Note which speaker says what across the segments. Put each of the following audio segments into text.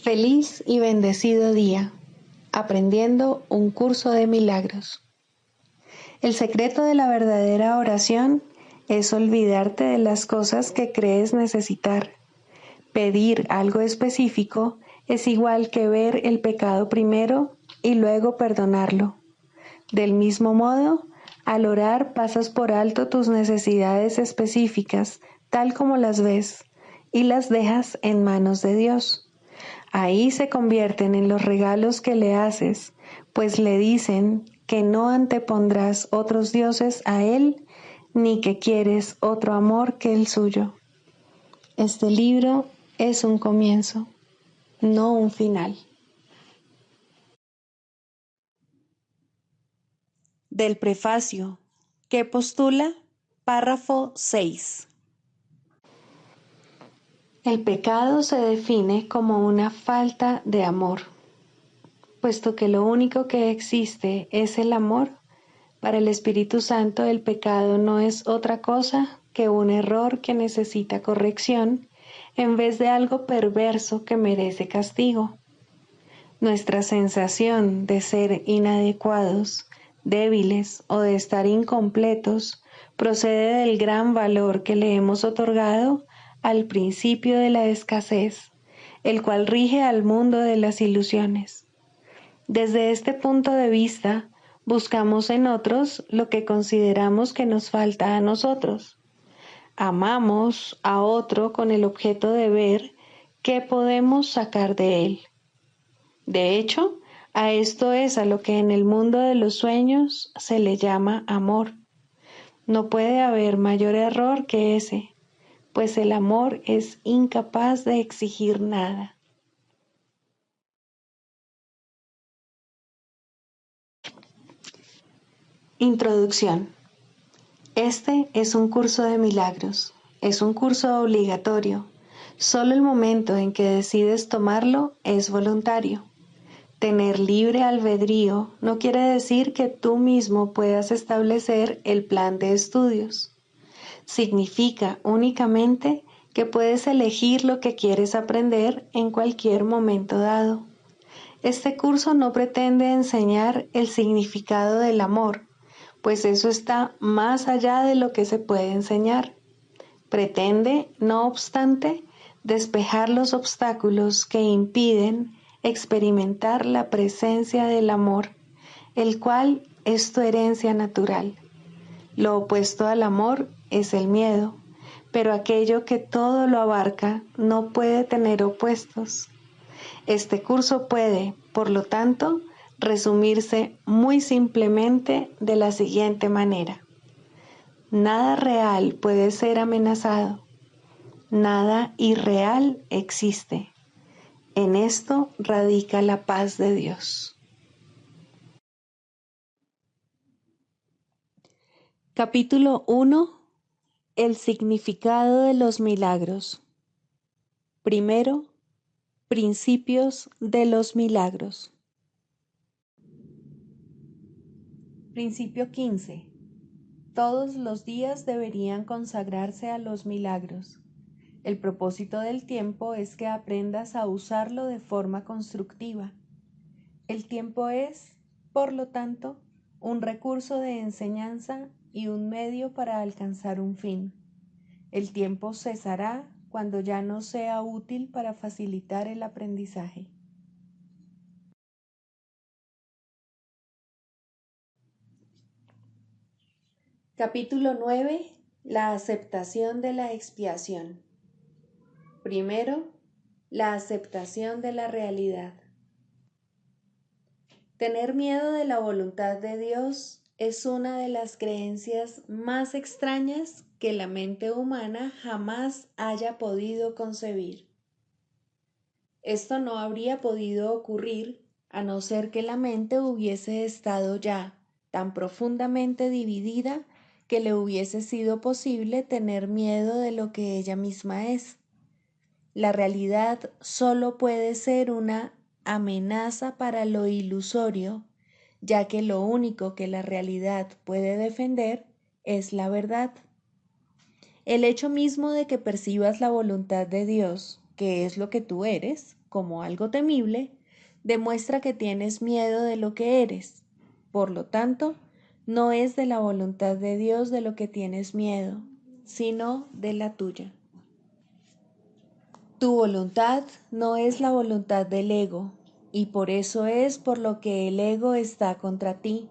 Speaker 1: Feliz y bendecido día, aprendiendo un curso de milagros. El secreto de la verdadera oración es olvidarte de las cosas que crees necesitar. Pedir algo específico es igual que ver el pecado primero y luego perdonarlo. Del mismo modo, al orar pasas por alto tus necesidades específicas, tal como las ves, y las dejas en manos de Dios. Ahí se convierten en los regalos que le haces, pues le dicen que no antepondrás otros dioses a Él, ni que quieres otro amor que el suyo. Este libro es un comienzo, no un final.
Speaker 2: Del prefacio, que postula párrafo 6.
Speaker 1: El pecado se define como una falta de amor. Puesto que lo único que existe es el amor, para el Espíritu Santo el pecado no es otra cosa que un error que necesita corrección en vez de algo perverso que merece castigo. Nuestra sensación de ser inadecuados, débiles o de estar incompletos procede del gran valor que le hemos otorgado al principio de la escasez, el cual rige al mundo de las ilusiones. Desde este punto de vista, buscamos en otros lo que consideramos que nos falta a nosotros. Amamos a otro con el objeto de ver qué podemos sacar de él. De hecho, a esto es a lo que en el mundo de los sueños se le llama amor. No puede haber mayor error que ese, pues el amor es incapaz de exigir nada. Introducción. Este es un curso de milagros. Es un curso obligatorio. Solo el momento en que decides tomarlo es voluntario. Tener libre albedrío no quiere decir que tú mismo puedas establecer el plan de estudios. Significa únicamente que puedes elegir lo que quieres aprender en cualquier momento dado. Este curso no pretende enseñar el significado del amor, pues eso está más allá de lo que se puede enseñar. Pretende, no obstante, despejar los obstáculos que impiden experimentar la presencia del amor, el cual es tu herencia natural. Lo opuesto al amor es el miedo, pero aquello que todo lo abarca no puede tener opuestos. Este curso puede, por lo tanto, resumirse muy simplemente de la siguiente manera. Nada real puede ser amenazado. Nada irreal existe. En esto radica la paz de Dios.
Speaker 2: Capítulo 1. El significado de los milagros. Primero, principios de los milagros. Principio 15. Todos los días deberían consagrarse a los milagros. El propósito del tiempo es que aprendas a usarlo de forma constructiva. El tiempo es, por lo tanto, un recurso de enseñanza y un medio para alcanzar un fin. El tiempo cesará cuando ya no sea útil para facilitar el aprendizaje. Capítulo 9. La aceptación de la expiación. Primero, la aceptación de la realidad. Tener miedo de la voluntad de Dios es una de las creencias más extrañas que la mente humana jamás haya podido concebir. Esto no habría podido ocurrir a no ser que la mente hubiese estado ya tan profundamente dividida que le hubiese sido posible tener miedo de lo que ella misma es. La realidad solo puede ser una amenaza para lo ilusorio, ya que lo único que la realidad puede defender es la verdad. El hecho mismo de que percibas la voluntad de Dios, que es lo que tú eres, como algo temible, demuestra que tienes miedo de lo que eres. Por lo tanto, no es de la voluntad de Dios de lo que tienes miedo, sino de la tuya. Tu voluntad no es la voluntad del ego, y por eso es por lo que el ego está contra ti.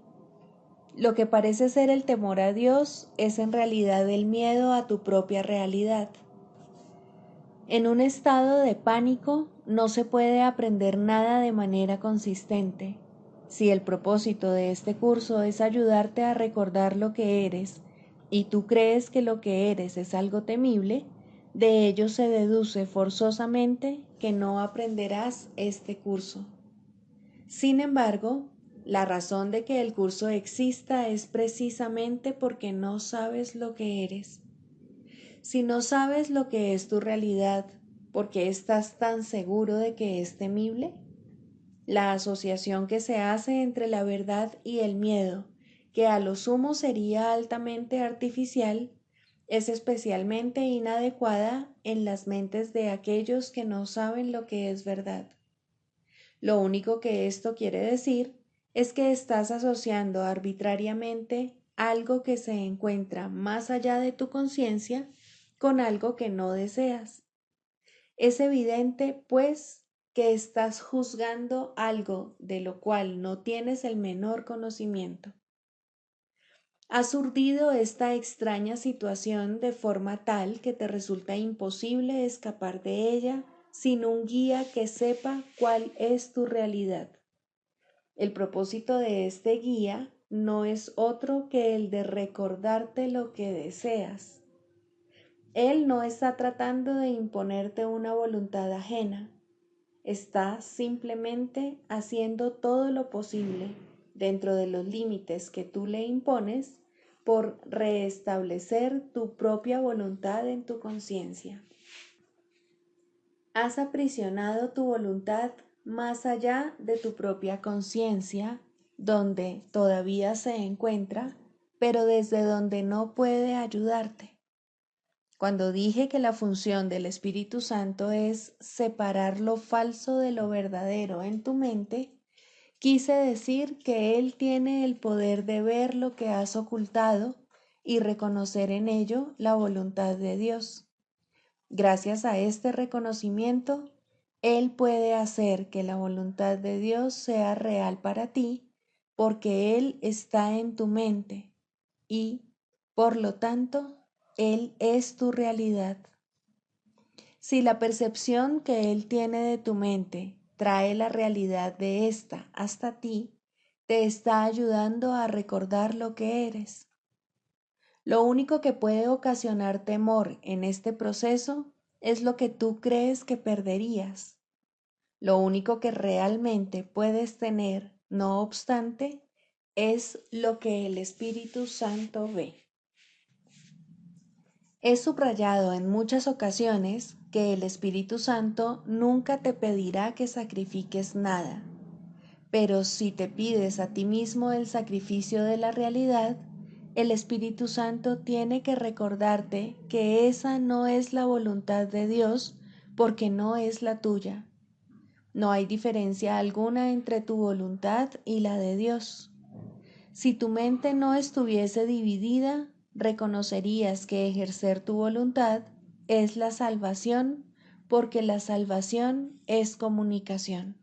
Speaker 2: Lo que parece ser el temor a Dios es en realidad el miedo a tu propia realidad. En un estado de pánico no se puede aprender nada de manera consistente. Si el propósito de este curso es ayudarte a recordar lo que eres y tú crees que lo que eres es algo temible, de ello se deduce forzosamente que no aprenderás este curso. Sin embargo, la razón de que el curso exista es precisamente porque no sabes lo que eres. Si no sabes lo que es tu realidad, ¿por qué estás tan seguro de que es temible? La asociación que se hace entre la verdad y el miedo, que a lo sumo sería altamente artificial, es especialmente inadecuada en las mentes de aquellos que no saben lo que es verdad. Lo único que esto quiere decir es que estás asociando arbitrariamente algo que se encuentra más allá de tu conciencia con algo que no deseas. Es evidente, pues, que estás juzgando algo de lo cual no tienes el menor conocimiento. Has urdido esta extraña situación de forma tal que te resulta imposible escapar de ella sin un guía que sepa cuál es tu realidad. El propósito de este guía no es otro que el de recordarte lo que deseas. Él no está tratando de imponerte una voluntad ajena. Está simplemente haciendo todo lo posible, dentro de los límites que tú le impones, por restablecer tu propia voluntad en tu conciencia. Has aprisionado tu voluntad más allá de tu propia conciencia, donde todavía se encuentra, pero desde donde no puede ayudarte. Cuando dije que la función del Espíritu Santo es separar lo falso de lo verdadero en tu mente, quise decir que Él tiene el poder de ver lo que has ocultado y reconocer en ello la voluntad de Dios. Gracias a este reconocimiento, Él puede hacer que la voluntad de Dios sea real para ti, porque Él está en tu mente y, por lo tanto, Él es tu realidad. Si la percepción que Él tiene de tu mente trae la realidad de ésta hasta ti, te está ayudando a recordar lo que eres. Lo único que puede ocasionar temor en este proceso es lo que tú crees que perderías. Lo único que realmente puedes tener, no obstante, es lo que el Espíritu Santo ve. He subrayado en muchas ocasiones que el Espíritu Santo nunca te pedirá que sacrifiques nada, pero si te pides a ti mismo el sacrificio de la realidad, el Espíritu Santo tiene que recordarte que esa no es la voluntad de Dios porque no es la tuya. No hay diferencia alguna entre tu voluntad y la de Dios. Si tu mente no estuviese dividida, reconocerías que ejercer tu voluntad es la salvación, porque la salvación es comunicación.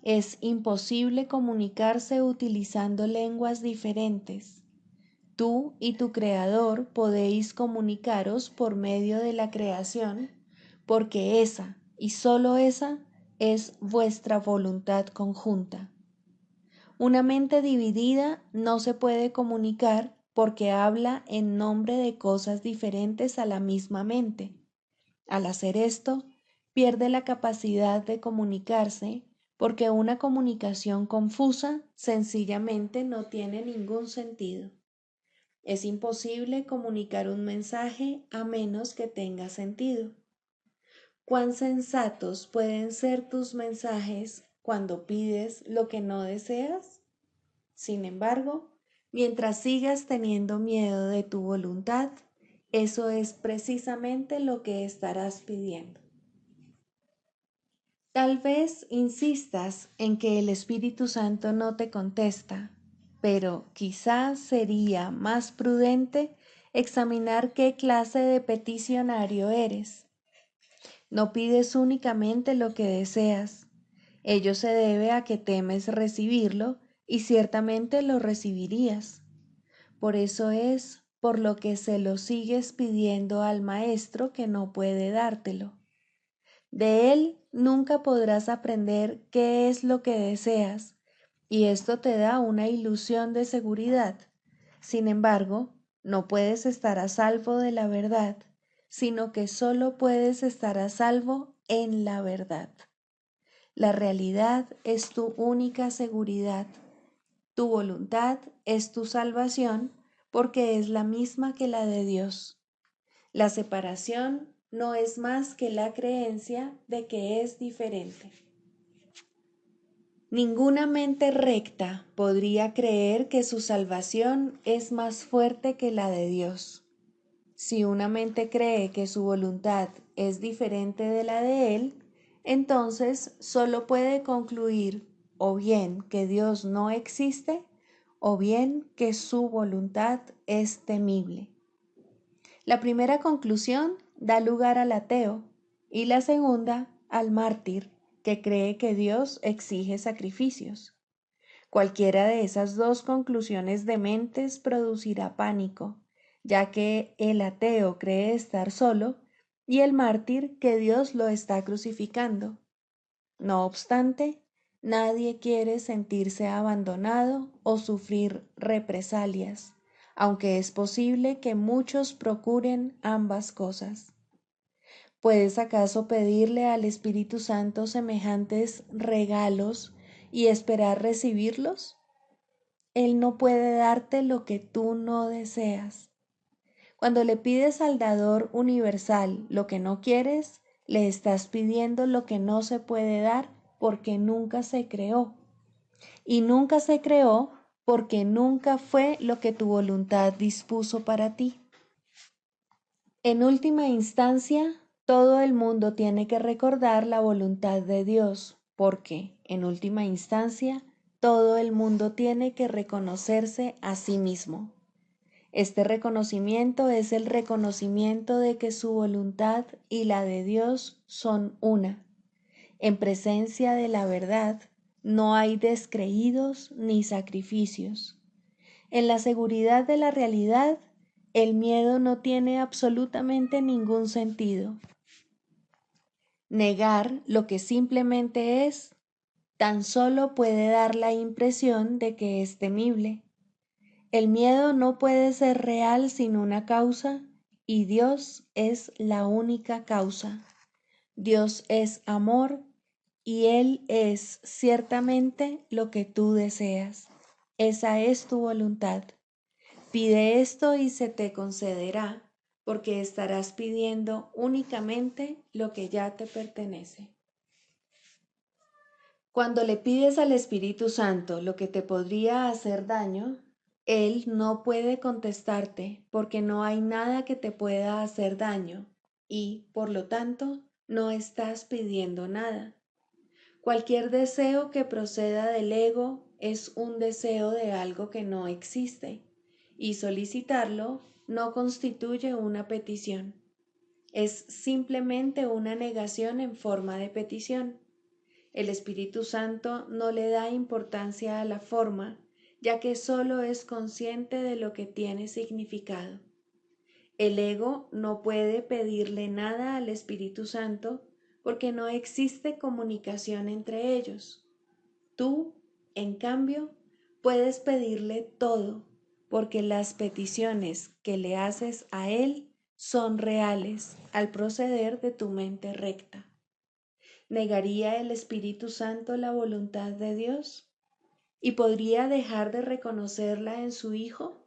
Speaker 2: Es imposible comunicarse utilizando lenguas diferentes. Tú y tu Creador podéis comunicaros por medio de la creación, porque esa, y sólo esa, es vuestra voluntad conjunta. Una mente dividida no se puede comunicar porque habla en nombre de cosas diferentes a la misma mente. Al hacer esto, pierde la capacidad de comunicarse porque una comunicación confusa sencillamente no tiene ningún sentido. Es imposible comunicar un mensaje a menos que tenga sentido. ¿Cuán sensatos pueden ser tus mensajes cuando pides lo que no deseas? Sin embargo, mientras sigas teniendo miedo de tu voluntad, eso es precisamente lo que estarás pidiendo. Tal vez insistas en que el Espíritu Santo no te contesta, pero quizás sería más prudente examinar qué clase de peticionario eres. No pides únicamente lo que deseas. Ello se debe a que temes recibirlo y ciertamente lo recibirías. Por eso es por lo que se lo sigues pidiendo al Maestro que no puede dártelo. De él nunca podrás aprender qué es lo que deseas, y esto te da una ilusión de seguridad. Sin embargo, no puedes estar a salvo de la verdad, sino que solo puedes estar a salvo en la verdad. La realidad es tu única seguridad. Tu voluntad es tu salvación porque es la misma que la de Dios. La separación no es más que la creencia de que es diferente. Ninguna mente recta podría creer que su salvación es más fuerte que la de Dios. Si una mente cree que su voluntad es diferente de la de Él, entonces solo puede concluir o bien que Dios no existe o bien que su voluntad es temible. La primera conclusión da lugar al ateo y la segunda al mártir, que cree que Dios exige sacrificios. Cualquiera de esas dos conclusiones dementes producirá pánico, ya que el ateo cree estar solo y el mártir que Dios lo está crucificando. No obstante, nadie quiere sentirse abandonado o sufrir represalias, aunque es posible que muchos procuren ambas cosas. ¿Puedes acaso pedirle al Espíritu Santo semejantes regalos y esperar recibirlos? Él no puede darte lo que tú no deseas. Cuando le pides al dador universal lo que no quieres, le estás pidiendo lo que no se puede dar porque nunca se creó. Y nunca se creó porque nunca fue lo que tu voluntad dispuso para ti. En última instancia, todo el mundo tiene que recordar la voluntad de Dios, porque, en última instancia, todo el mundo tiene que reconocerse a sí mismo. Este reconocimiento es el reconocimiento de que su voluntad y la de Dios son una. En presencia de la verdad no hay descreídos ni sacrificios. En la seguridad de la realidad, el miedo no tiene absolutamente ningún sentido. Negar lo que simplemente es, tan solo puede dar la impresión de que es temible. El miedo no puede ser real sin una causa, y Dios es la única causa. Dios es amor, y Él es ciertamente lo que tú deseas. Esa es tu voluntad. Pide esto y se te concederá, porque estarás pidiendo únicamente lo que ya te pertenece. Cuando le pides al Espíritu Santo lo que te podría hacer daño, Él no puede contestarte porque no hay nada que te pueda hacer daño y, por lo tanto, no estás pidiendo nada. Cualquier deseo que proceda del ego es un deseo de algo que no existe y solicitarlo no constituye una petición. Es simplemente una negación en forma de petición. El Espíritu Santo no le da importancia a la forma, ya que solo es consciente de lo que tiene significado. El ego no puede pedirle nada al Espíritu Santo porque no existe comunicación entre ellos. Tú, en cambio, puedes pedirle todo porque las peticiones que le haces a Él son reales al proceder de tu mente recta. ¿Negaría el Espíritu Santo la voluntad de Dios? ¿Y podría dejar de reconocerla en su Hijo?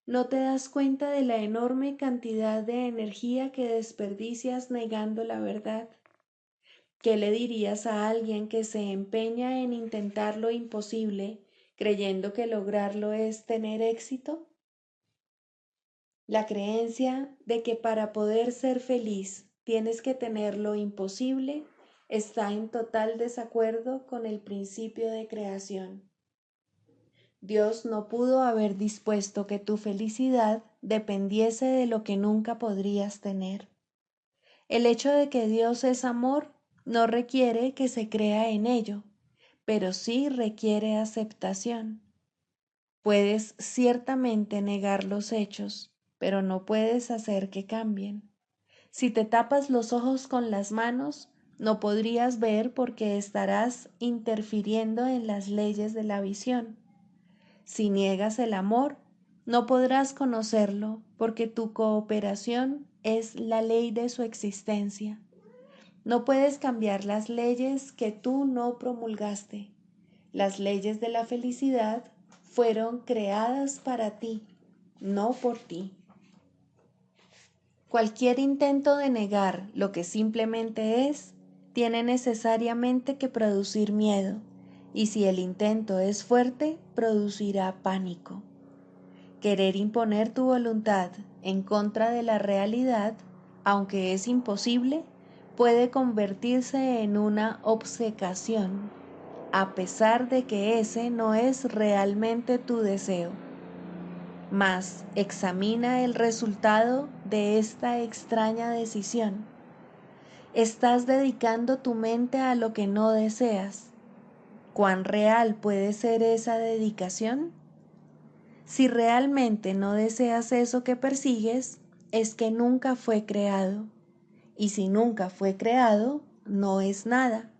Speaker 2: ¿No te das cuenta de la enorme cantidad de energía que desperdicias negando la verdad? ¿Qué le dirías a alguien que se empeña en intentar lo imposible, creyendo que lograrlo es tener éxito? La creencia de que para poder ser feliz tienes que tener lo imposible está en total desacuerdo con el principio de creación. Dios no pudo haber dispuesto que tu felicidad dependiese de lo que nunca podrías tener. El hecho de que Dios es amor no requiere que se crea en ello, pero sí requiere aceptación. Puedes ciertamente negar los hechos, pero no puedes hacer que cambien. Si te tapas los ojos con las manos, no podrías ver porque estarás interfiriendo en las leyes de la visión. Si niegas el amor, no podrás conocerlo porque tu cooperación es la ley de su existencia. No puedes cambiar las leyes que tú no promulgaste. Las leyes de la felicidad fueron creadas para ti, no por ti. Cualquier intento de negar lo que simplemente es, tiene necesariamente que producir miedo, y si el intento es fuerte, producirá pánico. Querer imponer tu voluntad en contra de la realidad, aunque es imposible, puede convertirse en una obcecación, a pesar de que ese no es realmente tu deseo. Mas examina el resultado de esta extraña decisión. Estás dedicando tu mente a lo que no deseas. ¿Cuán real puede ser esa dedicación? Si realmente no deseas eso que persigues, es que nunca fue creado. Y si nunca fue creado, no es nada.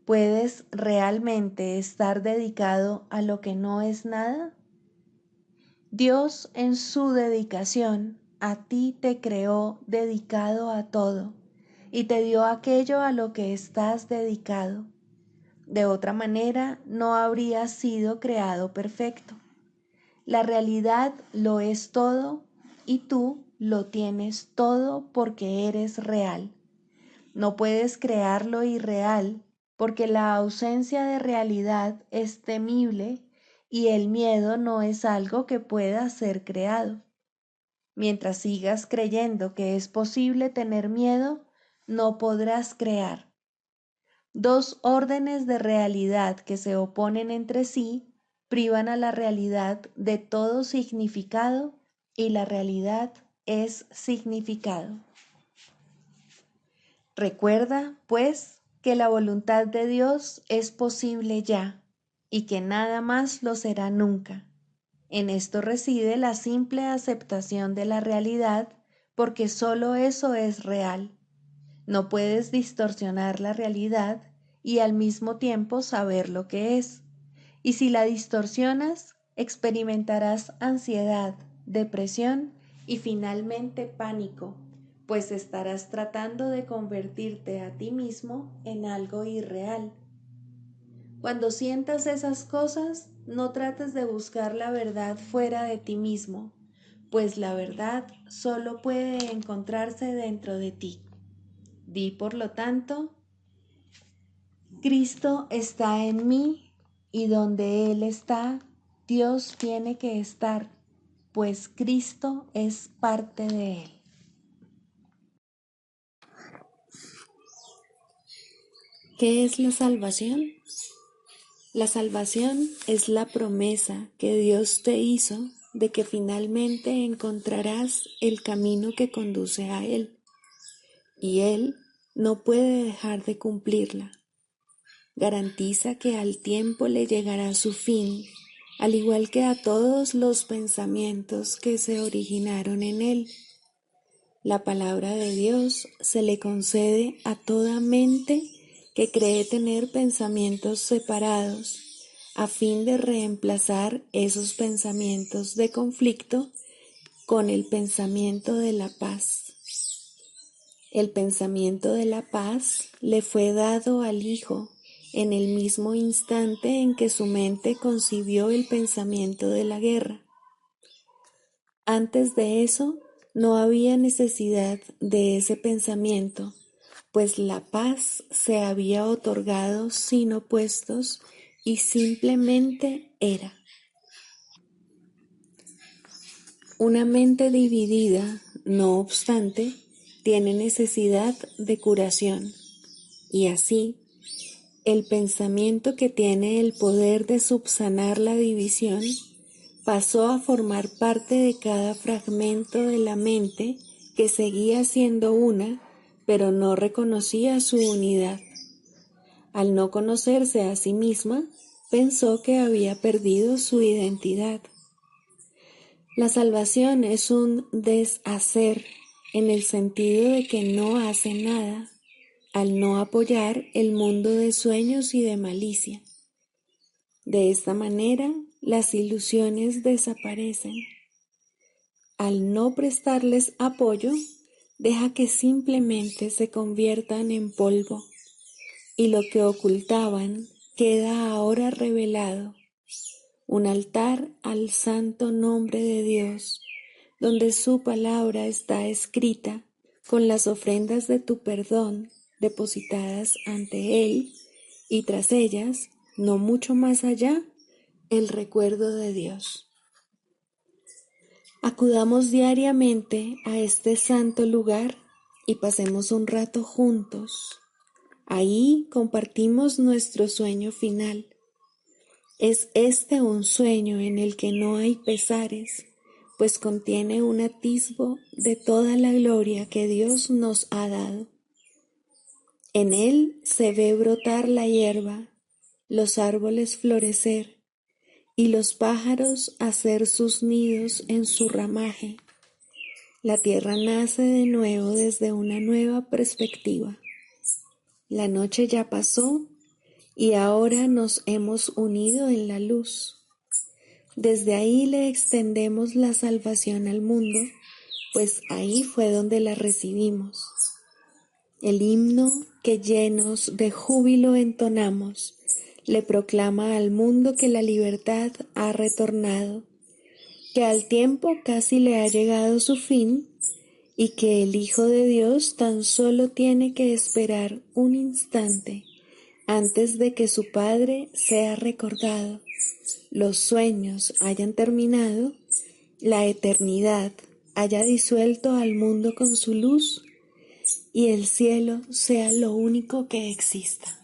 Speaker 2: ¿Puedes realmente estar dedicado a lo que no es nada? Dios en su dedicación a ti te creó dedicado a todo y te dio aquello a lo que estás dedicado. De otra manera, no habrías sido creado perfecto. La realidad lo es todo y tú lo tienes todo porque eres real. No puedes crear lo irreal porque la ausencia de realidad es temible y el miedo no es algo que pueda ser creado. Mientras sigas creyendo que es posible tener miedo, no podrás crear. Dos órdenes de realidad que se oponen entre sí privan a la realidad de todo significado y la realidad es significado. Recuerda, pues, que la voluntad de Dios es posible ya y que nada más lo será nunca. En esto reside la simple aceptación de la realidad porque solo eso es real. No puedes distorsionar la realidad y al mismo tiempo saber lo que es. Y si la distorsionas, experimentarás ansiedad, depresión y finalmente pánico, pues estarás tratando de convertirte a ti mismo en algo irreal. Cuando sientas esas cosas, no trates de buscar la verdad fuera de ti mismo, pues la verdad solo puede encontrarse dentro de ti. Di, por lo tanto, Cristo está en mí y donde Él está, Dios tiene que estar, pues Cristo es parte de Él. ¿Qué es la salvación? La salvación es la promesa que Dios te hizo de que finalmente encontrarás el camino que conduce a Él, y Él no puede dejar de cumplirla. Garantiza que al tiempo le llegará su fin, al igual que a todos los pensamientos que se originaron en Él. La palabra de Dios se le concede a toda mente que cree tener pensamientos separados, a fin de reemplazar esos pensamientos de conflicto con el pensamiento de la paz. El pensamiento de la paz le fue dado al Hijo en el mismo instante en que su mente concibió el pensamiento de la guerra. Antes de eso, no había necesidad de ese pensamiento, pues la paz se había otorgado sin opuestos y simplemente era. Una mente dividida, no obstante, tiene necesidad de curación.
Speaker 1: Y así, el pensamiento que tiene el poder de subsanar la división pasó a formar parte de cada fragmento de la mente que seguía siendo una, pero no reconocía su unidad. Al no conocerse a sí misma, pensó que había perdido su identidad. La salvación es un deshacer en el sentido de que no hace nada, al no apoyar el mundo de sueños y de malicia. De esta manera, las ilusiones desaparecen. Al no prestarles apoyo, deja que simplemente se conviertan en polvo, y lo que ocultaban queda ahora revelado, un altar al santo nombre de Dios, donde su palabra está escrita con las ofrendas de tu perdón depositadas ante Él, y tras ellas, no mucho más allá, el recuerdo de Dios. Acudamos diariamente a este santo lugar y pasemos un rato juntos. Ahí compartimos nuestro sueño final. Es este un sueño en el que no hay pesares, pues contiene un atisbo de toda la gloria que Dios nos ha dado. En él se ve brotar la hierba, los árboles florecer y los pájaros hacer sus nidos en su ramaje. La tierra nace de nuevo desde una nueva perspectiva. La noche ya pasó y ahora nos hemos unido en la luz. Desde ahí le extendemos la salvación al mundo, pues ahí fue donde la recibimos. El himno que llenos de júbilo entonamos, le proclama al mundo que la libertad ha retornado, que al tiempo casi le ha llegado su fin y que el Hijo de Dios tan solo tiene que esperar un instante antes de que su Padre sea recordado, los sueños hayan terminado, la eternidad haya disuelto al mundo con su luz y el cielo sea lo único que exista.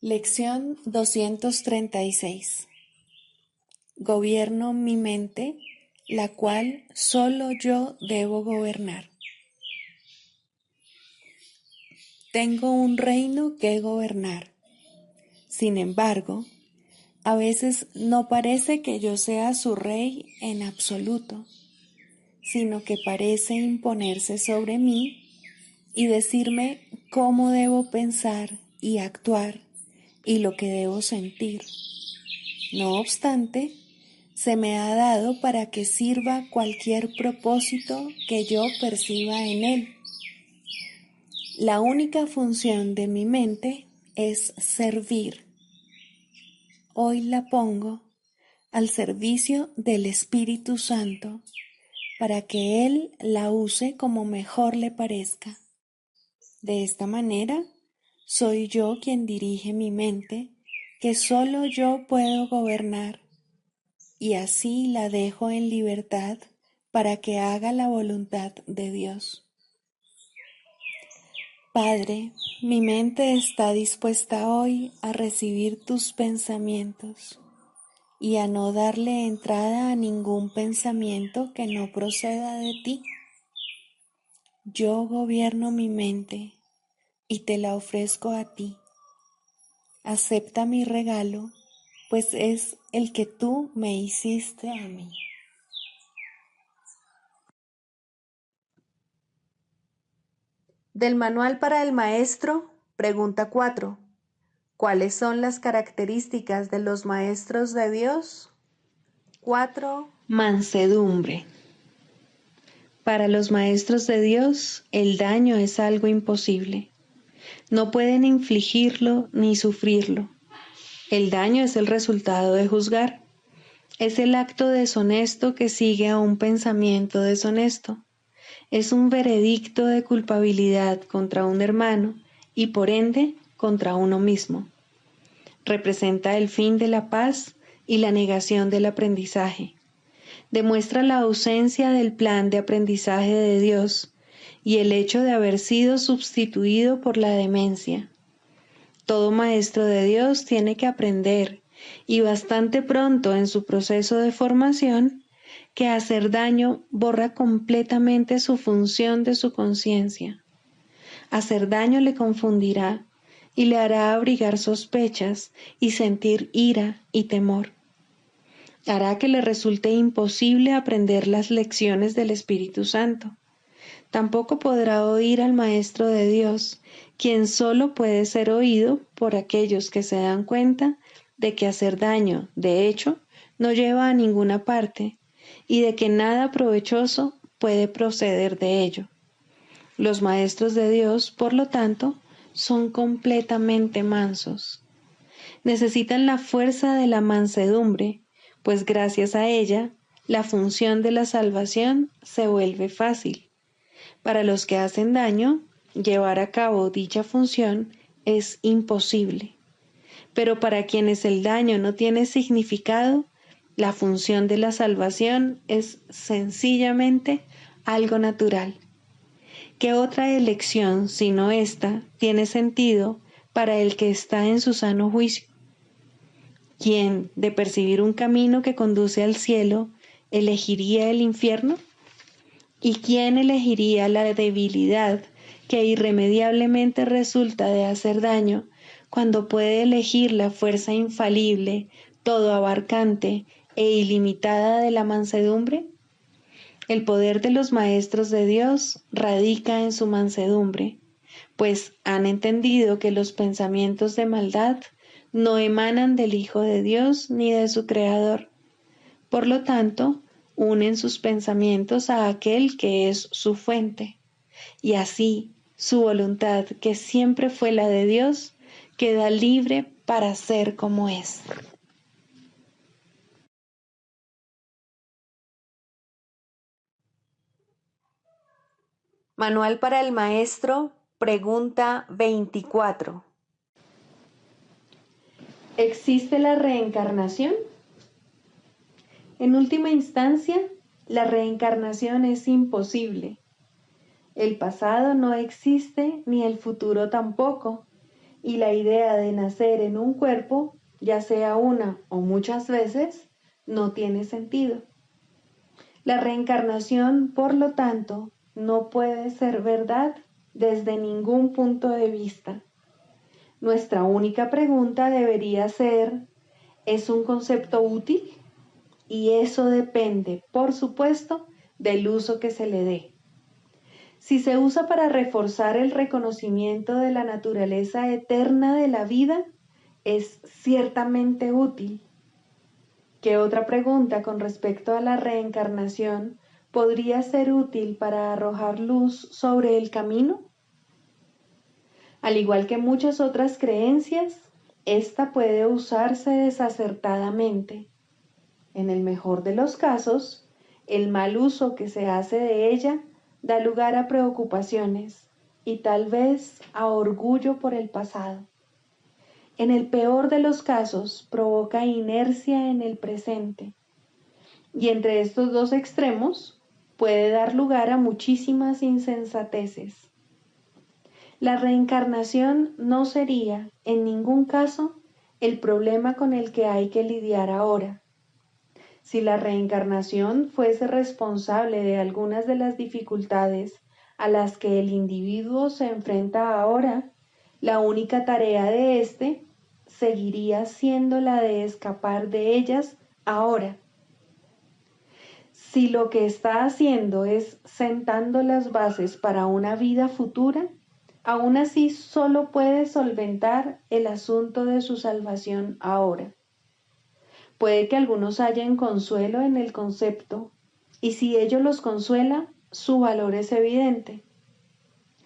Speaker 1: Lección 236. Gobierno mi mente, la cual solo yo debo gobernar. Tengo un reino que gobernar. Sin embargo, a veces no parece que yo sea su rey en absoluto, sino que parece imponerse sobre mí y decirme cómo debo pensar y actuar y lo que debo sentir. No obstante, se me ha dado para que sirva cualquier propósito que yo perciba en él. La única función de mi mente es servir. Hoy la pongo al servicio del Espíritu Santo para que Él la use como mejor le parezca. De esta manera, soy yo quien dirige mi mente, que solo yo puedo gobernar, y así la dejo en libertad para que haga la voluntad de Dios. Padre, mi mente está dispuesta hoy a recibir tus pensamientos y a no darle entrada a ningún pensamiento que no proceda de ti. Yo gobierno mi mente y te la ofrezco a ti. Acepta mi regalo, pues es el que tú me hiciste a mí.
Speaker 2: Del Manual para el Maestro, pregunta 4. ¿Cuáles son las características de los maestros de Dios? 4.
Speaker 1: Mansedumbre. Para los maestros de Dios, el daño es algo imposible. No pueden infligirlo ni sufrirlo. El daño es el resultado de juzgar. Es el acto deshonesto que sigue a un pensamiento deshonesto. Es un veredicto de culpabilidad contra un hermano y por ende contra uno mismo. Representa el fin de la paz y la negación del aprendizaje. Demuestra la ausencia del plan de aprendizaje de Dios y el hecho de haber sido sustituido por la demencia. Todo maestro de Dios tiene que aprender, y bastante pronto en su proceso de formación, que hacer daño borra completamente su función de su conciencia. Hacer daño le confundirá y le hará abrigar sospechas y sentir ira y temor. Hará que le resulte imposible aprender las lecciones del Espíritu Santo. Tampoco podrá oír al Maestro de Dios, quien solo puede ser oído por aquellos que se dan cuenta de que hacer daño, de hecho, no lleva a ninguna parte y de que nada provechoso puede proceder de ello. Los maestros de Dios, por lo tanto, son completamente mansos. Necesitan la fuerza de la mansedumbre, pues gracias a ella, la función de la salvación se vuelve fácil. Para los que hacen daño, llevar a cabo dicha función es imposible. Pero para quienes el daño no tiene significado, la función de la salvación es sencillamente algo natural. ¿Qué otra elección, sino esta, tiene sentido para el que está en su sano juicio? ¿Quién, de percibir un camino que conduce al cielo, elegiría el infierno? ¿Y quién elegiría la debilidad que irremediablemente resulta de hacer daño cuando puede elegir la fuerza infalible, todo abarcante e ilimitada de la mansedumbre? El poder de los maestros de Dios radica en su mansedumbre, pues han entendido que los pensamientos de maldad no emanan del Hijo de Dios ni de su Creador. Por lo tanto, unen sus pensamientos a aquel que es su fuente, y así su voluntad, que siempre fue la de Dios, queda libre para ser como es.
Speaker 2: Manual para el Maestro, pregunta 24.
Speaker 1: ¿Existe la reencarnación? En última instancia, la reencarnación es imposible. El pasado no existe ni el futuro tampoco, y la idea de nacer en un cuerpo, ya sea una o muchas veces, no tiene sentido. La reencarnación, por lo tanto, no puede ser verdad desde ningún punto de vista. Nuestra única pregunta debería ser, ¿es un concepto útil? Y eso depende, por supuesto, del uso que se le dé. Si se usa para reforzar el reconocimiento de la naturaleza eterna de la vida, es ciertamente útil. ¿Qué otra pregunta con respecto a la reencarnación podría ser útil para arrojar luz sobre el camino? Al igual que muchas otras creencias, esta puede usarse desacertadamente. En el mejor de los casos, el mal uso que se hace de ella da lugar a preocupaciones y tal vez a orgullo por el pasado. En el peor de los casos, provoca inercia en el presente. Y entre estos dos extremos, puede dar lugar a muchísimas insensateces. La reencarnación no sería, en ningún caso, el problema con el que hay que lidiar ahora. Si la reencarnación fuese responsable de algunas de las dificultades a las que el individuo se enfrenta ahora, la única tarea de éste seguiría siendo la de escapar de ellas ahora. Si lo que está haciendo es sentando las bases para una vida futura, aún así solo puede solventar el asunto de su salvación ahora. Puede que algunos hallen consuelo en el concepto, y si ello los consuela, su valor es evidente.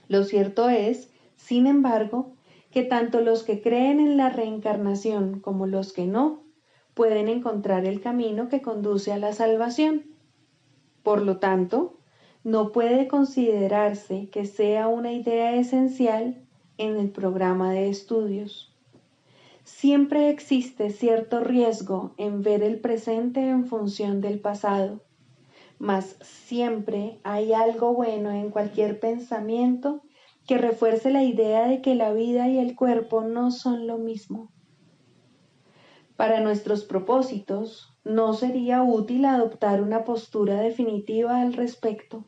Speaker 1: Lo cierto es, sin embargo, que tanto los que creen en la reencarnación como los que no, pueden encontrar el camino que conduce a la salvación. Por lo tanto, no puede considerarse que sea una idea esencial en el programa de estudios. Siempre existe cierto riesgo en ver el presente en función del pasado, mas siempre hay algo bueno en cualquier pensamiento que refuerce la idea de que la vida y el cuerpo no son lo mismo. Para nuestros propósitos, no sería útil adoptar una postura definitiva al respecto.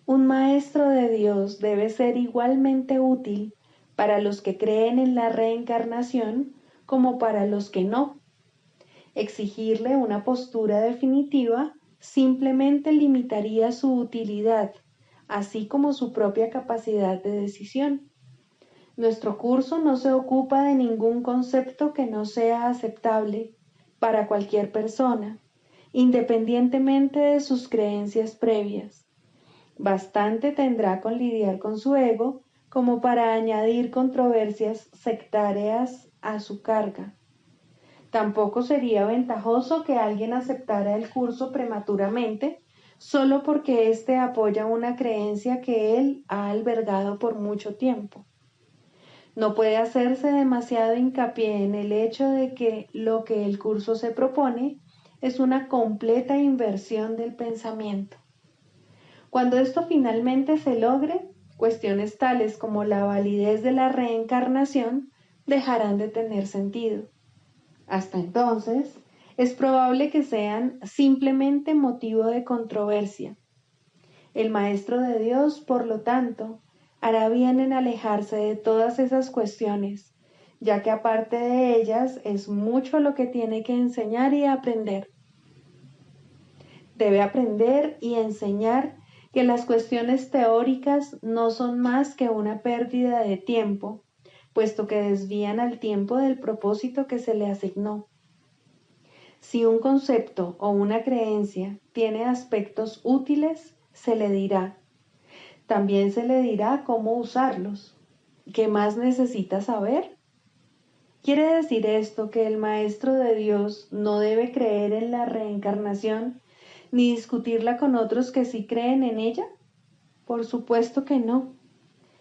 Speaker 1: Un maestro de Dios debe ser igualmente útil para los que creen en la reencarnación como para los que no. Exigirle una postura definitiva simplemente limitaría su utilidad, así como su propia capacidad de decisión. Nuestro curso no se ocupa de ningún concepto que no sea aceptable para cualquier persona, independientemente de sus creencias previas. Bastante tendrá con lidiar con su ego como para añadir controversias sectarias a su carga. Tampoco sería ventajoso que alguien aceptara el curso prematuramente solo porque éste apoya una creencia que él ha albergado por mucho tiempo. No puede hacerse demasiado hincapié en el hecho de que lo que el curso se propone es una completa inversión del pensamiento. Cuando esto finalmente se logre, cuestiones tales como la validez de la reencarnación dejarán de tener sentido. Hasta entonces, es probable que sean simplemente motivo de controversia. El Maestro de Dios, por lo tanto, hará bien en alejarse de todas esas cuestiones, ya que aparte de ellas es mucho lo que tiene que enseñar y aprender. Debe aprender y enseñar que las cuestiones teóricas no son más que una pérdida de tiempo, puesto que desvían al tiempo del propósito que se le asignó. Si un concepto o una creencia tiene aspectos útiles, se le dirá. También se le dirá cómo usarlos. ¿Qué más necesita saber? ¿Quiere decir esto que el Maestro de Dios no debe creer en la reencarnación ni discutirla con otros que sí creen en ella? Por supuesto que no.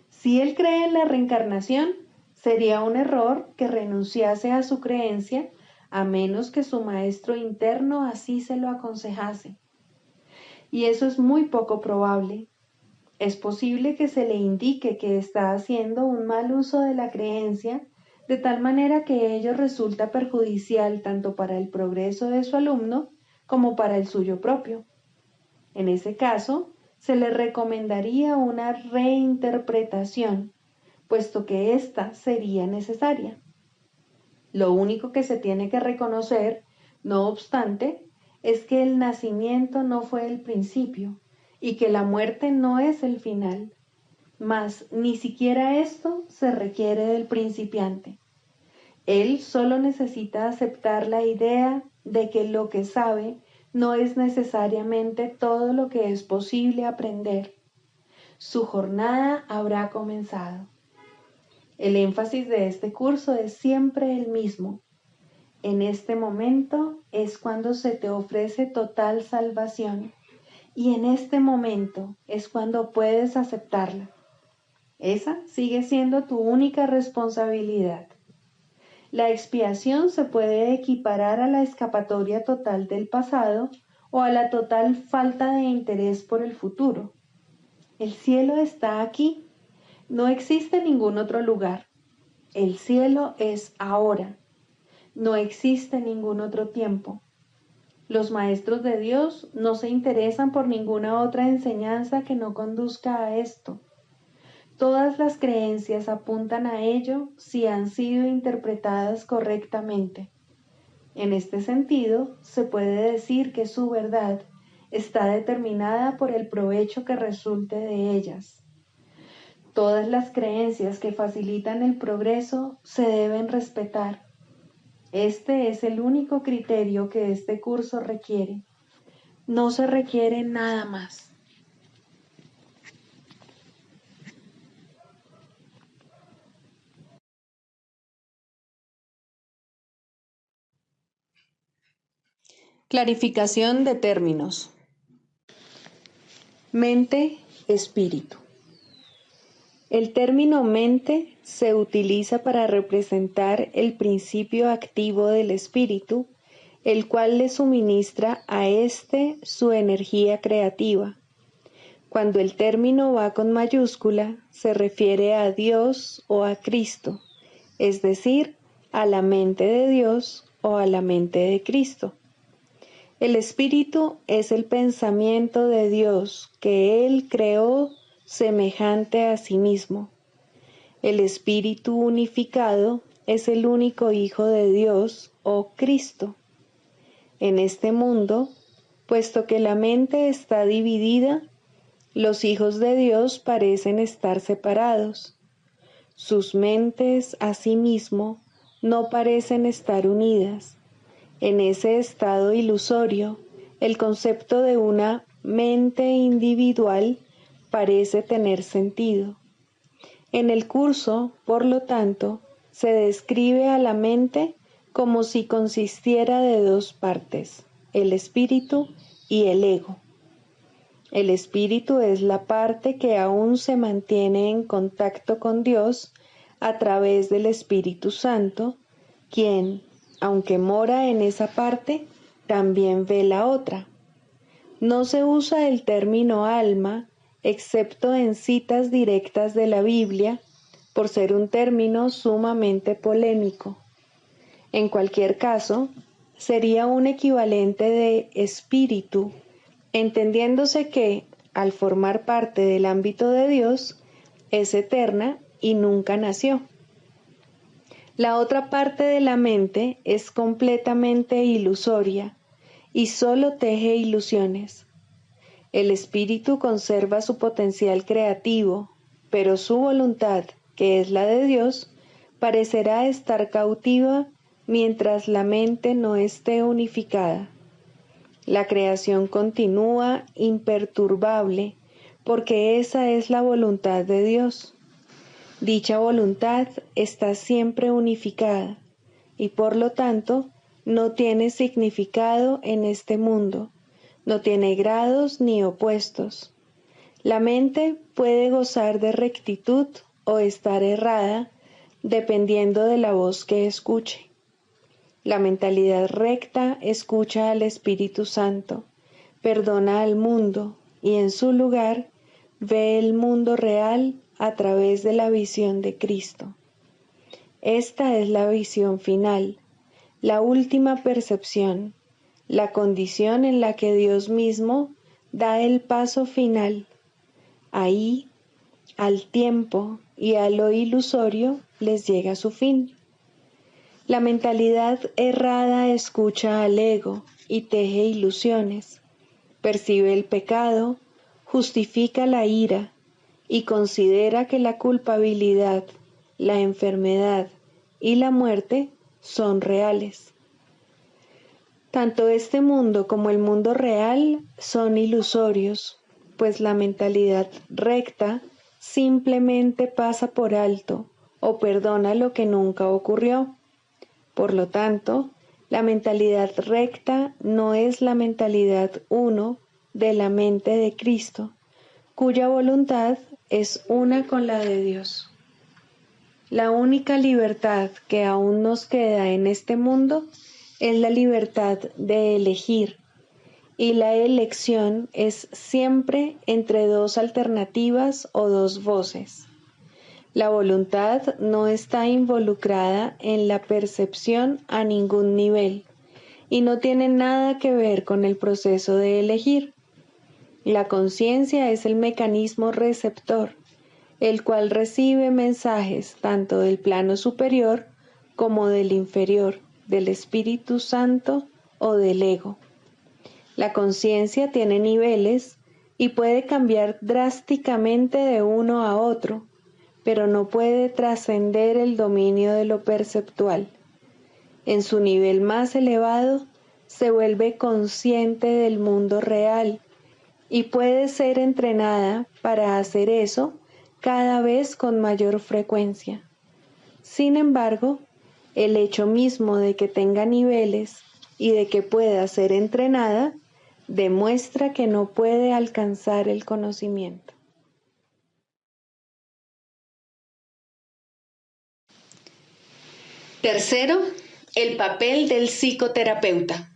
Speaker 1: Si él cree en la reencarnación, sería un error que renunciase a su creencia a menos que su maestro interno así se lo aconsejase. Y eso es muy poco probable. Es posible que se le indique que está haciendo un mal uso de la creencia, de tal manera que ello resulta perjudicial tanto para el progreso de su alumno como para el suyo propio. En ese caso, se le recomendaría una reinterpretación, puesto que ésta sería necesaria. Lo único que se tiene que reconocer, no obstante, es que el nacimiento no fue el principio y que la muerte no es el final, mas ni siquiera esto se requiere del principiante. Él solo necesita aceptar la idea de que lo que sabe no es necesariamente todo lo que es posible aprender. Su jornada habrá comenzado. El énfasis de este curso es siempre el mismo. En este momento es cuando se te ofrece total salvación y en este momento es cuando puedes aceptarla. Esa sigue siendo tu única responsabilidad. La expiación se puede equiparar a la escapatoria total del pasado o a la total falta de interés por el futuro. El cielo está aquí. No existe ningún otro lugar. El cielo es ahora. No existe ningún otro tiempo. Los maestros de Dios no se interesan por ninguna otra enseñanza que no conduzca a esto. Todas las creencias apuntan a ello si han sido interpretadas correctamente. En este sentido, se puede decir que su verdad está determinada por el provecho que resulte de ellas. Todas las creencias que facilitan el progreso se deben respetar. Este es el único criterio que este curso requiere. No se requiere nada más. Clarificación de términos. Mente, espíritu. El término mente se utiliza para representar el principio activo del espíritu, el cual le suministra a éste su energía creativa. Cuando el término va con mayúscula, se refiere a Dios o a Cristo, es decir, a la mente de Dios o a la mente de Cristo. El espíritu es el pensamiento de Dios que Él creó semejante a sí mismo. El espíritu unificado es el único Hijo de Dios o Cristo. En este mundo, puesto que la mente está dividida, los hijos de Dios parecen estar separados. Sus mentes, asimismo, no parecen estar unidas. En ese estado ilusorio, el concepto de una mente individual parece tener sentido. En el curso, por lo tanto, se describe a la mente como si consistiera de dos partes, el espíritu y el ego. El espíritu es la parte que aún se mantiene en contacto con Dios a través del Espíritu Santo, quien, aunque mora en esa parte, también ve la otra. No se usa el término alma, excepto en citas directas de la Biblia, por ser un término sumamente polémico. En cualquier caso, sería un equivalente de espíritu, entendiéndose que, al formar parte del ámbito de Dios, es eterna y nunca nació. La otra parte de la mente es completamente ilusoria y solo teje ilusiones. El espíritu conserva su potencial creativo, pero su voluntad, que es la de Dios, parecerá estar cautiva mientras la mente no esté unificada. La creación continúa imperturbable porque esa es la voluntad de Dios. Dicha voluntad está siempre unificada y por lo tanto no tiene significado en este mundo, no tiene grados ni opuestos. La mente puede gozar de rectitud o estar errada dependiendo de la voz que escuche. La mentalidad recta escucha al Espíritu Santo, perdona al mundo y en su lugar ve el mundo real a través de la visión de Cristo. Esta es la visión final, la última percepción, la condición en la que Dios mismo da el paso final. Ahí, al tiempo y a lo ilusorio les llega su fin. La mentalidad errada escucha al ego y teje ilusiones, percibe el pecado, justifica la ira y considera que la culpabilidad, la enfermedad y la muerte son reales. Tanto este mundo como el mundo real son ilusorios, pues la mentalidad recta simplemente pasa por alto o perdona lo que nunca ocurrió. Por lo tanto, la mentalidad recta no es la mentalidad uno de la mente de Cristo, cuya voluntad es una con la de Dios. La única libertad que aún nos queda en este mundo es la libertad de elegir, y la elección es siempre entre dos alternativas o dos voces. La voluntad no está involucrada en la percepción a ningún nivel y no tiene nada que ver con el proceso de elegir. La conciencia es el mecanismo receptor, el cual recibe mensajes tanto del plano superior como del inferior, del Espíritu Santo o del ego. La conciencia tiene niveles y puede cambiar drásticamente de uno a otro, pero no puede trascender el dominio de lo perceptual. en su nivel más elevado, se vuelve consciente del mundo real y puede ser entrenada para hacer eso cada vez con mayor frecuencia. Sin embargo, el hecho mismo de que tenga niveles y de que pueda ser entrenada demuestra que no puede alcanzar el conocimiento.
Speaker 2: Tercero, el papel del psicoterapeuta.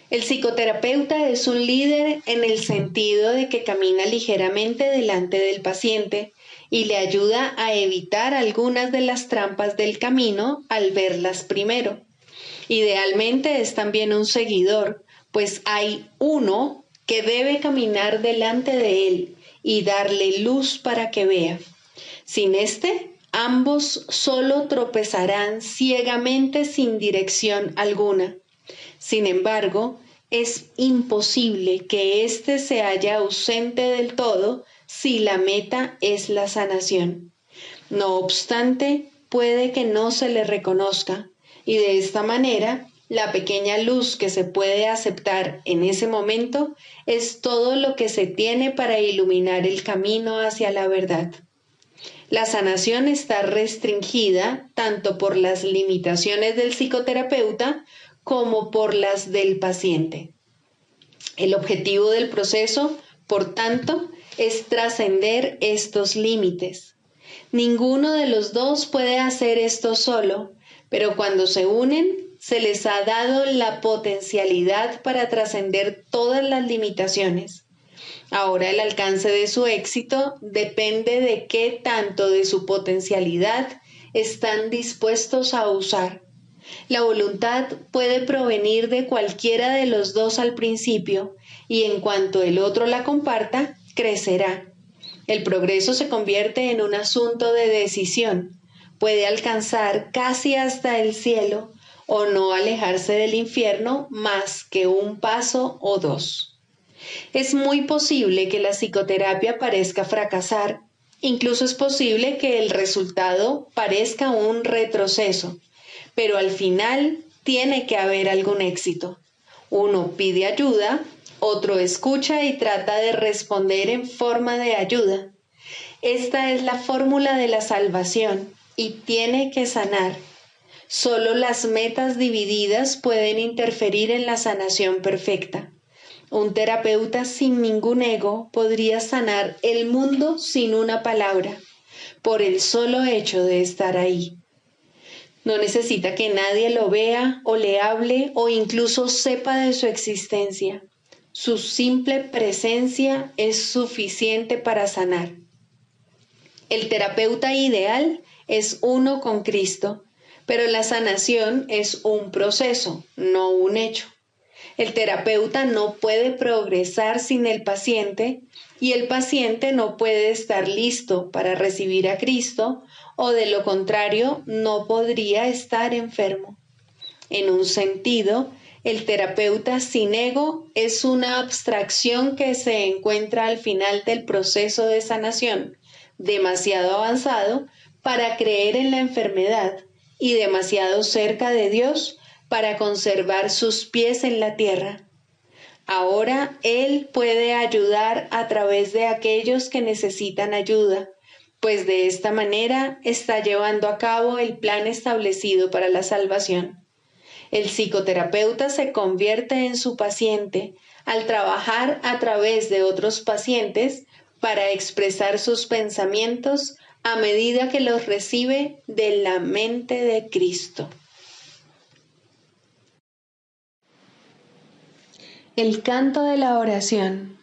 Speaker 2: El psicoterapeuta es un líder en el sentido de que camina ligeramente delante del paciente y le ayuda a evitar algunas de las trampas del camino al verlas primero. Idealmente es también un seguidor, pues hay uno que debe caminar delante de él y darle luz para que vea. Sin este, ambos solo tropezarán ciegamente sin dirección alguna. Sin embargo, es imposible que éste se haya ausente del todo si la meta es la sanación. No obstante, puede que no se le reconozca, y de esta manera, la pequeña luz que se puede aceptar en ese momento es todo lo que se tiene para iluminar el camino hacia la verdad. La sanación está restringida tanto por las limitaciones del psicoterapeuta como por las del paciente. El objetivo del proceso, por tanto, es trascender estos límites. Ninguno de los dos puede hacer esto solo, pero cuando se unen, se les ha dado la potencialidad para trascender todas las limitaciones. Ahora el alcance de su éxito depende de qué tanto de su potencialidad están dispuestos a usar. La voluntad puede provenir de cualquiera de los dos al principio, y en cuanto el otro la comparta, crecerá. El progreso se convierte en un asunto de decisión. Puede alcanzar casi hasta el cielo o no alejarse del infierno más que un paso o dos. Es muy posible que la psicoterapia parezca fracasar. Incluso es posible que el resultado parezca un retroceso. Pero al final tiene que haber algún éxito. Uno pide ayuda, otro escucha y trata de responder en forma de ayuda. Esta es la fórmula de la salvación y tiene que sanar. Solo las metas divididas pueden interferir en la sanación perfecta. Un terapeuta sin ningún ego podría sanar el mundo sin una palabra, por el solo hecho de estar ahí. No necesita que nadie lo vea o le hable o incluso sepa de su existencia. Su simple presencia es suficiente para sanar. El terapeuta ideal es uno con Cristo, pero la sanación es un proceso, no un hecho. El terapeuta no puede progresar sin el paciente y el paciente no puede estar listo para recibir a Cristo o de lo contrario no podría estar enfermo. En un sentido, el terapeuta sin ego es una abstracción que se encuentra al final del proceso de sanación, demasiado avanzado para creer en la enfermedad y demasiado cerca de Dios para conservar sus pies en la tierra. Ahora Él puede ayudar a través de aquellos que necesitan ayuda, pues de esta manera está llevando a cabo el plan establecido para la salvación. El psicoterapeuta se convierte en su paciente al trabajar a través de otros pacientes para expresar sus pensamientos a medida que los recibe de la mente de Cristo.
Speaker 1: El canto de la oración.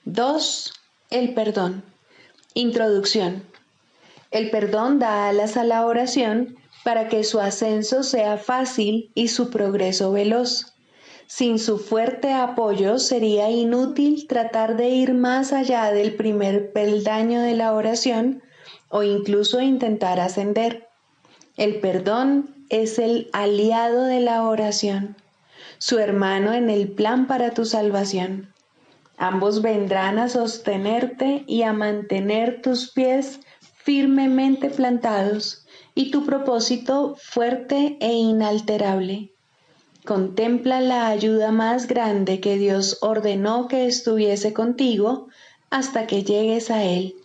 Speaker 1: 2. El perdón. Introducción. El perdón da alas a la oración para que su ascenso sea fácil y su progreso veloz. Sin su fuerte apoyo sería inútil tratar de ir más allá del primer peldaño de la oración o incluso intentar ascender. El perdón es el aliado de la oración, su hermano en el plan para tu salvación. Ambos vendrán a sostenerte y a mantener tus pies firmemente plantados y tu propósito fuerte e inalterable. Contempla la ayuda más grande que Dios ordenó que estuviese contigo hasta que llegues a Él,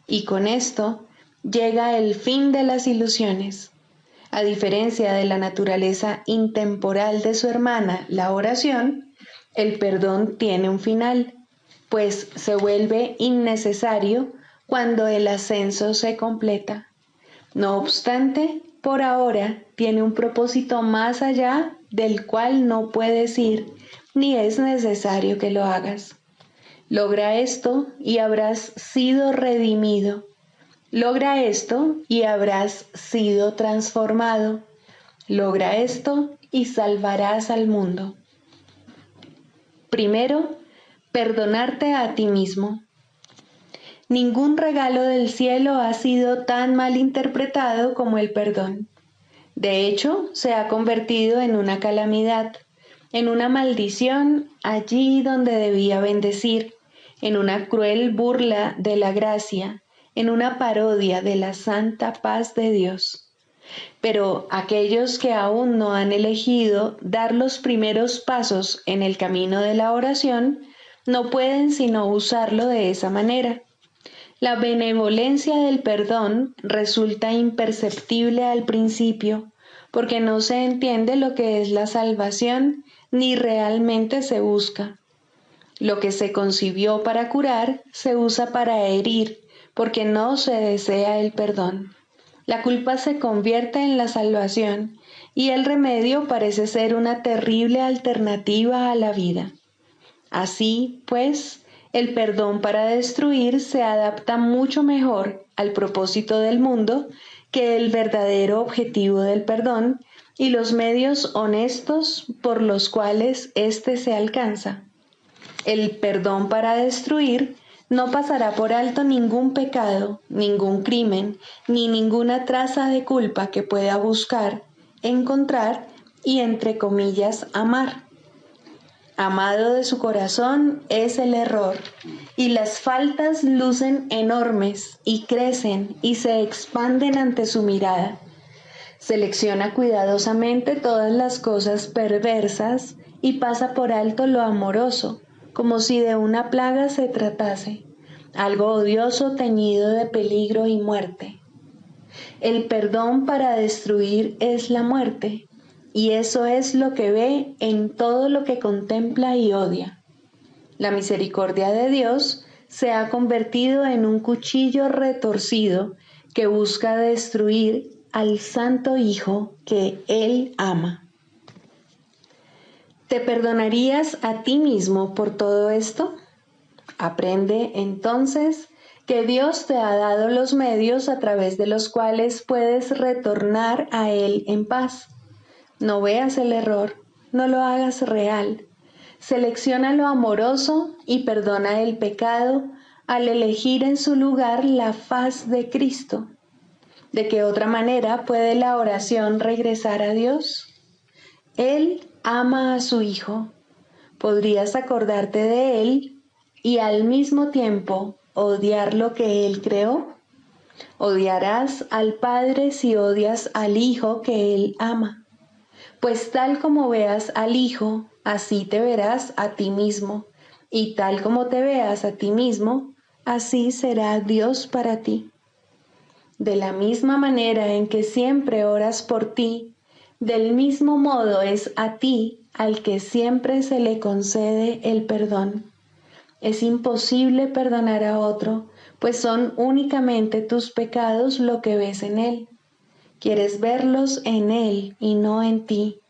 Speaker 1: y con esto llega el fin de las ilusiones. A diferencia de la naturaleza intemporal de su hermana, la oración, el perdón tiene un final, pues se vuelve innecesario cuando el ascenso se completa. No obstante, por ahora tiene un propósito más allá del cual no puedes ir, ni es necesario que lo hagas. Logra esto y habrás sido redimido. Logra esto y habrás sido transformado. Logra esto y salvarás al mundo. Primero, perdonarte a ti mismo. Ningún regalo del cielo ha sido tan mal interpretado como el perdón. De hecho, se ha convertido en una calamidad, en una maldición allí donde debía bendecir, en una cruel burla de la gracia, en una parodia de la santa paz de Dios. Pero aquellos que aún no han elegido dar los primeros pasos en el camino de la oración, no pueden sino usarlo de esa manera. La benevolencia del perdón resulta imperceptible al principio, porque no se entiende lo que es la salvación ni realmente se busca. Lo que se concibió para curar se usa para herir, porque no se desea el perdón. La culpa se convierte en la salvación y el remedio parece ser una terrible alternativa a la vida. Así, pues, el perdón para destruir se adapta mucho mejor al propósito del mundo que el verdadero objetivo del perdón y los medios honestos por los cuales éste se alcanza. El perdón para destruir no pasará por alto ningún pecado, ningún crimen, ni ninguna traza de culpa que pueda buscar, encontrar y, entre comillas, amar. Amado de su corazón es el error, y las faltas lucen enormes y crecen y se expanden ante su mirada. Selecciona cuidadosamente todas las cosas perversas y pasa por alto lo amoroso, como si de una plaga se tratase, algo odioso teñido de peligro y muerte. El perdón para destruir es la muerte, y eso es lo que ve en todo lo que contempla y odia. La misericordia de Dios se ha convertido en un cuchillo retorcido que busca destruir al Santo Hijo que Él ama. ¿Te perdonarías a ti mismo por todo esto? Aprende entonces que Dios te ha dado los medios a través de los cuales puedes retornar a Él en paz. No veas el error, no lo hagas real. Selecciona lo amoroso y perdona el pecado al elegir en su lugar la faz de Cristo. ¿De qué otra manera puede la oración regresar a Dios? Él ama a su Hijo. ¿Podrías acordarte de Él y al mismo tiempo odiar lo que Él creó? Odiarás al Padre si odias al Hijo que Él ama. Pues tal como veas al Hijo, así te verás a ti mismo, y tal como te veas a ti mismo, así será Dios para ti. De la misma manera en que siempre oras por ti, del mismo modo es a ti al que siempre se le concede el perdón. Es imposible perdonar a otro, pues son únicamente tus pecados lo que ves en él. Quieres verlos en él y no en ti.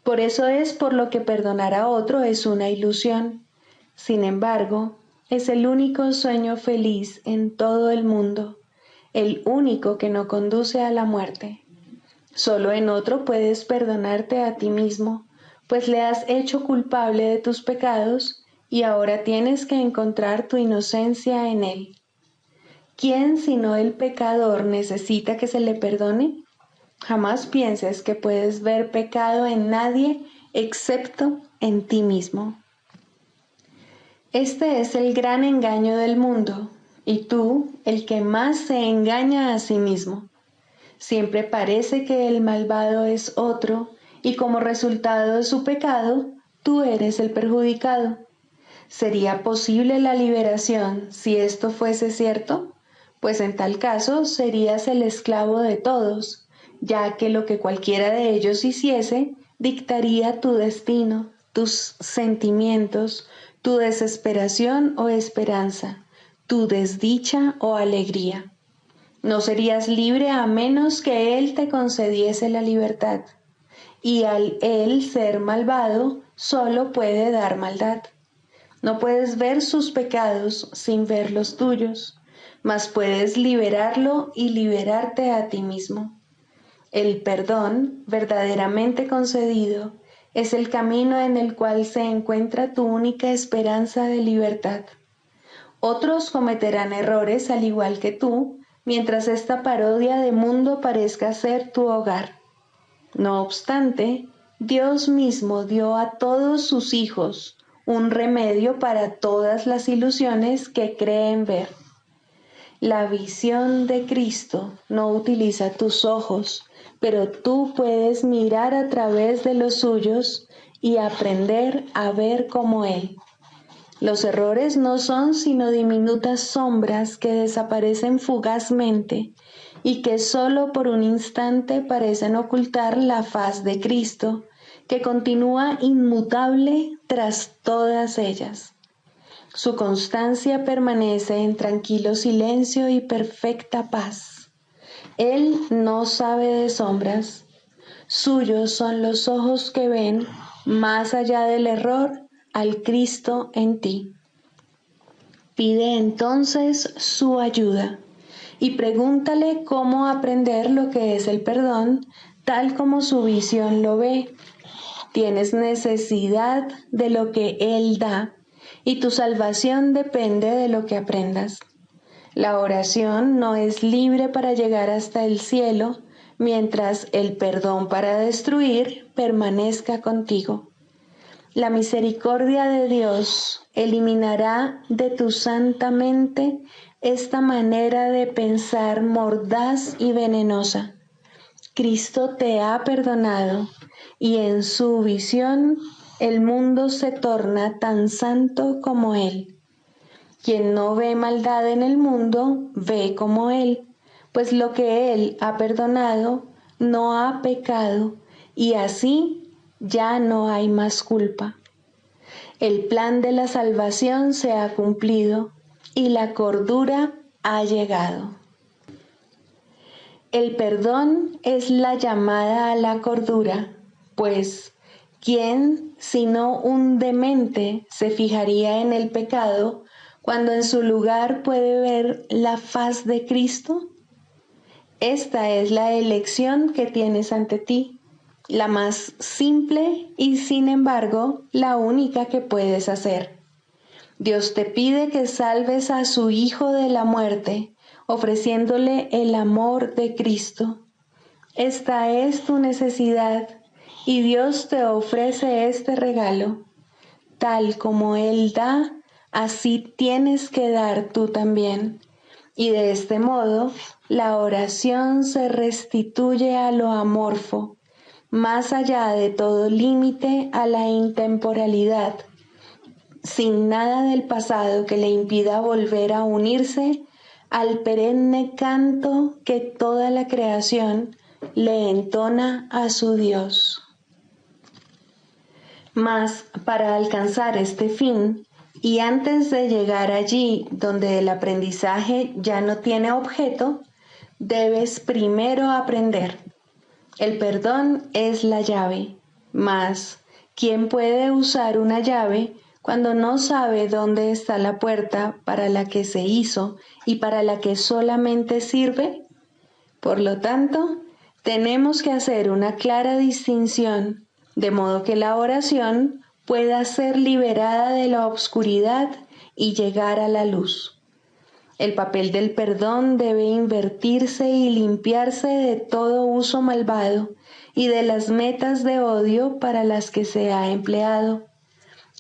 Speaker 1: Por eso es por lo que perdonar a otro es una ilusión. Sin embargo, es el único sueño feliz en todo el mundo, el único que no conduce a la muerte. Solo en otro puedes perdonarte a ti mismo, pues le has hecho culpable de tus pecados y ahora tienes que encontrar tu inocencia en él. ¿Quién sino el pecador necesita que se le perdone? Jamás pienses que puedes ver pecado en nadie excepto en ti mismo. Este es el gran engaño del mundo, y tú el que más se engaña a sí mismo. Siempre parece que el malvado es otro y como resultado de su pecado, tú eres el perjudicado. ¿Sería posible la liberación si esto fuese cierto? Pues en tal caso serías el esclavo de todos, ya que lo que cualquiera de ellos hiciese dictaría tu destino, tus sentimientos, tu desesperación o esperanza, tu desdicha o alegría. No serías libre a menos que Él te concediese la libertad, y al Él ser malvado, solo puede dar maldad. No puedes ver sus pecados sin ver los tuyos, mas puedes liberarlo y liberarte a ti mismo. El perdón, verdaderamente concedido, es el camino en el cual se encuentra tu única esperanza de libertad. Otros cometerán errores al igual que tú, mientras esta parodia de mundo parezca ser tu hogar. No obstante, Dios mismo dio a todos sus hijos un remedio para todas las ilusiones que creen ver. La visión de Cristo no utiliza tus ojos, pero tú puedes mirar a través de los suyos y aprender a ver como Él. Los errores no son sino diminutas sombras que desaparecen fugazmente y que solo por un instante parecen ocultar la faz de Cristo, que continúa inmutable tras todas ellas. Su constancia permanece en tranquilo silencio y perfecta paz. Él no sabe de sombras. Suyos son los ojos que ven, más allá del error, al Cristo en ti. Pide entonces su ayuda y pregúntale cómo aprender lo que es el perdón, tal como su visión lo ve. Tienes necesidad de lo que Él da y tu salvación depende de lo que aprendas. La oración no es libre para llegar hasta el cielo, mientras el perdón para destruir permanezca contigo. La misericordia de Dios eliminará de tu santa mente esta manera de pensar mordaz y venenosa. Cristo te ha perdonado y en su visión el mundo se torna tan santo como Él. Quien no ve maldad en el mundo, ve como Él, pues lo que Él ha perdonado no ha pecado y así ya no hay más culpa. El plan de la salvación se ha cumplido y la cordura ha llegado. El perdón es la llamada a la cordura, pues ¿quién sino un demente se fijaría en el pecado cuando en su lugar puede ver la faz de Cristo? Esta es la elección que tienes ante ti, la más simple y sin embargo la única que puedes hacer. Dios te pide que salves a su Hijo de la muerte, ofreciéndole el amor de Cristo. Esta es tu necesidad y Dios te ofrece este regalo. Tal como Él da, así tienes que dar tú también. Y de este modo, la oración se restituye a lo amorfo, más allá de todo límite a la intemporalidad, sin nada del pasado que le impida volver a unirse al perenne canto que toda la creación le entona a su Dios. Mas para alcanzar este fin, y antes de llegar allí donde el aprendizaje ya no tiene objeto, debes primero aprender. El perdón es la llave, mas ¿quién puede usar una llave cuando no sabe dónde está la puerta para la que se hizo y para la que solamente sirve? Por lo tanto, tenemos que hacer una clara distinción, de modo que la oración pueda ser liberada de la oscuridad y llegar a la luz. El papel del perdón debe invertirse y limpiarse de todo uso malvado y de las metas de odio para las que se ha empleado.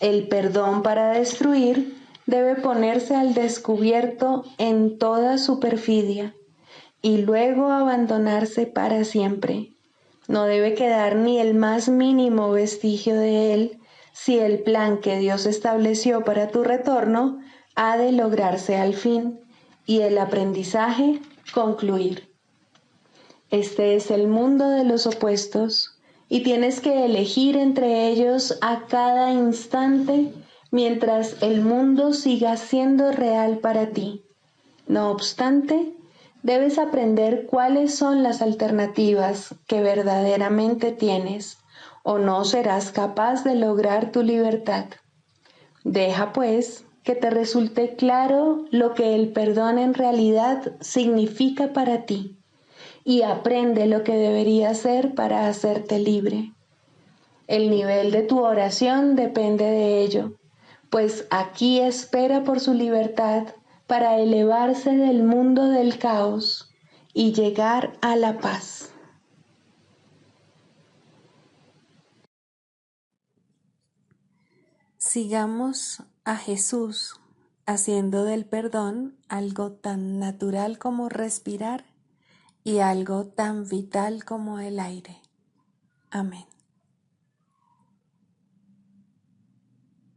Speaker 1: El perdón para destruir debe ponerse al descubierto en toda su perfidia, y luego abandonarse para siempre. No debe quedar ni el más mínimo vestigio de él si el plan que Dios estableció para tu retorno ha de lograrse al fin y el aprendizaje concluir. Este es el mundo de los opuestos y tienes que elegir entre ellos a cada instante mientras el mundo siga siendo real para ti. No obstante, debes aprender cuáles son las alternativas que verdaderamente tienes, o no serás capaz de lograr tu libertad. Deja, pues, que te resulte claro lo que el perdón en realidad significa para ti, y aprende lo que debería hacer para hacerte libre. El nivel de tu oración depende de ello, pues aquí espera por su libertad para elevarse del mundo del caos y llegar a la paz. Sigamos a Jesús haciendo del perdón algo tan natural como respirar y algo tan vital como el aire. Amén.